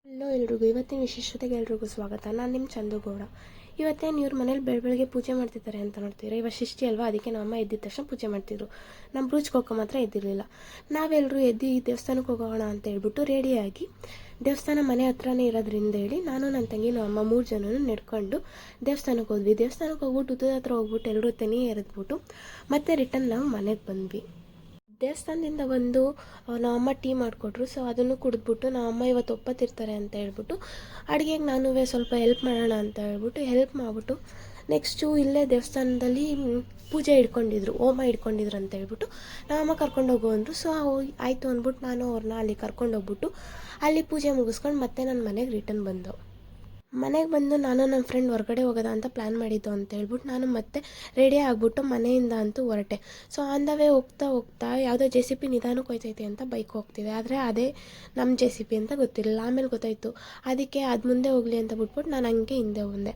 Hello ಎಲ್ರಿಗೂ, ಇವತ್ತಿನ ವಿಶೇಷತೆಗೆ ಎಲ್ರಿಗೂ ಸ್ವಾಗತ. ನಾನು ನಿಮ್ಮ ಚಂದುಗೌಡ. ಇವತ್ತೇನು ಇವ್ರ ಮನೇಲಿ ಬೆಳಗ್ಗೆ ಪೂಜೆ ಮಾಡ್ತಿದ್ದಾರೆ ಅಂತ ನೋಡ್ತೀರಾ. ಇವಾಗ ಷಷ್ಠಿ ಅಲ್ವಾ, ಅದಕ್ಕೆ ನಮ್ಮ ಅಮ್ಮ ಎದ್ದಿದ ತಕ್ಷಣ ಪೂಜೆ ಮಾಡ್ತಿದ್ರು. ನಮ್ಮ ಬ್ರೂಚ್ಗೆ ಹೋಗೋ ಮಾತ್ರ ಎದ್ದಿರಲಿಲ್ಲ. ನಾವೆಲ್ಲರೂ ಎದ್ದು ದೇವಸ್ಥಾನಕ್ಕೆ ಹೋಗೋಣ ಅಂತ ಹೇಳ್ಬಿಟ್ಟು ರೆಡಿಯಾಗಿ, ದೇವಸ್ಥಾನ ಮನೆ ಹತ್ರನೇ ಇರೋದ್ರಿಂದ ಹೇಳಿ ನಾನು ನನ್ನ ತಂಗಿ ನಮ್ಮ ಅಮ್ಮ 3 ಜನನು ನಡ್ಕೊಂಡು ದೇವಸ್ಥಾನಕ್ಕೆ ಹೋದ್ವಿ. ದೇವಸ್ಥಾನಕ್ಕೆ ಹೋಗ್ಬಿಟ್ಟು ಉತ್ತದ ಹತ್ರ ಹೋಗ್ಬಿಟ್ಟು 2 ತೆನೆ ಎರೆದ್ಬಿಟ್ಟು ಮತ್ತೆ ರಿಟರ್ನ್ ನಾವು ಮನೆಗೆ ಬಂದ್ವಿ. ದೇವಸ್ಥಾನದಿಂದ ಬಂದು ನಮ್ಮಮ್ಮ ಟೀ ಮಾಡಿಕೊಟ್ರು. ಸೊ ಅದನ್ನು ಕುಡಿದ್ಬಿಟ್ಟು ನಮ್ಮಮ್ಮ ಇವತ್ತು ಒಪ್ಪತ್ತಿರ್ತಾರೆ ಅಂತ ಹೇಳ್ಬಿಟ್ಟು ಅಡುಗೆಗೆ ನಾನು ಸ್ವಲ್ಪ ಹೆಲ್ಪ್ ಮಾಡೋಣ ಅಂತ ಹೇಳ್ಬಿಟ್ಟು ಹೆಲ್ಪ್ ಮಾಡಿಬಿಟ್ಟು ನೆಕ್ಸ್ಟು ಇಲ್ಲೇ ದೇವಸ್ಥಾನದಲ್ಲಿ ಪೂಜೆ ಇಟ್ಕೊಂಡಿದ್ರು, ಹೋಮ ಇಟ್ಕೊಂಡಿದ್ರು ಅಂತ ಹೇಳ್ಬಿಟ್ಟು ನಮ್ಮಮ್ಮ ಕರ್ಕೊಂಡೋಗು ಅಂದರು. ಸೊ ಆಯಿತು ಅಂದ್ಬಿಟ್ಟು ನಾನು ಅವ್ರನ್ನ ಅಲ್ಲಿ ಕರ್ಕೊಂಡೋಗ್ಬಿಟ್ಟು ಅಲ್ಲಿ ಪೂಜೆ ಮುಗಿಸ್ಕೊಂಡು ಮತ್ತೆ ನನ್ನ ಮನೆಗೆ ರಿಟರ್ನ್ ಬಂದು ಮನೆಗೆ ಬಂದು ನಾನು ನನ್ನ ಫ್ರೆಂಡ್ ಹೊರಗಡೆ ಹೋಗೋದ ಅಂತ ಪ್ಲ್ಯಾನ್ ಮಾಡಿದ್ದು ಅಂತ ಹೇಳ್ಬಿಟ್ಟು ನಾನು ಮತ್ತೆ ರೆಡಿ ಆಗಿಬಿಟ್ಟು ಮನೆಯಿಂದ ಅಂತೂ ಹೊರಟೆ. ಸೊ ಆನ್ ದ ವೇ ಹೋಗ್ತಾ ಯಾವುದೋ JCB ನಿಧಾನಕ್ಕೆ ಹೋಯ್ತೈತೆ ಅಂತ ಬೈಕ್ ಹೋಗ್ತಿದೆ. ಆದರೆ ಅದೇ ನಮ್ಮ JCB ಅಂತ ಗೊತ್ತಿರಲಿಲ್ಲ. ಆಮೇಲೆ ಗೊತ್ತಾಯಿತು. ಅದಕ್ಕೆ ಅದು ಮುಂದೆ ಹೋಗಲಿ ಅಂತ ಬಿಟ್ಬಿಟ್ಟು ನಾನು ಹಂಗೆ ಹಿಂದೆ ಬಂದೆ.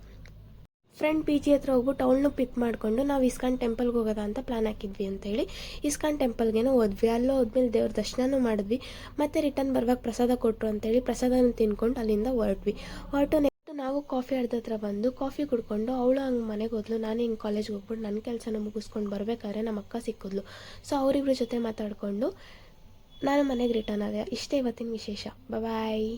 ಫ್ರೆಂಡ್ PG ಹತ್ರ ಹೋಗ್ಬಿಟ್ಟು ಅವಳನ್ನೂ ಪಿಕ್ ಮಾಡಿಕೊಂಡು ನಾವು ಇಸ್ಕಾನ್ ಟೆಂಪಲ್ಗೆ ಹೋಗೋದ ಅಂತ ಪ್ಲ್ಯಾನ್ ಹಾಕಿದ್ವಿ ಅಂತೇಳಿ ಇಸ್ಕಾನ್ ಟೆಂಪಲ್ಗೇನೋ ಹೋದ್ವಿ. ಅಲ್ಲೋ ಹೋದ್ಮೇಲೆ ದೇವ್ರ ದರ್ಶನನೂ ಮಾಡಿದ್ವಿ. ಮತ್ತು ರಿಟರ್ನ್ ಬರುವಾಗ ಪ್ರಸಾದ ಕೊಟ್ಟರು ಅಂತೇಳಿ ಪ್ರಸಾದನ ತಿನ್ಕೊಂಡು ಅಲ್ಲಿಂದ ಹೊರಟು ನಾವು ಕಾಫಿ ಅಡ್ದ ಹತ್ರ ಬಂದು ಕಾಫಿ ಕುಡ್ಕೊಂಡು ಅವಳು ಹಂಗೆ ಮನೆಗೆ ಹೋದ್ಲು. ನಾನು ಹಿಂಗೆ ಕಾಲೇಜ್ಗೆ ಹೋಗ್ಬಿಟ್ಟು ನನ್ನ ಕೆಲಸನ ಮುಗಿಸ್ಕೊಂಡು ಬರಬೇಕಾದ್ರೆ ನಮ್ಮ ಅಕ್ಕ ಸಿಕ್ಕಿದ್ಲು. ಸೊ ಅವರಿಬ್ಬರ ಜೊತೆ ಮಾತಾಡಿಕೊಂಡು ನಾನು ಮನೆಗೆ ರಿಟರ್ನ್ ಆದೆ. ಇಷ್ಟೇ ಇವತ್ತಿನ ವಿಶೇಷ. ಬಾಯ್.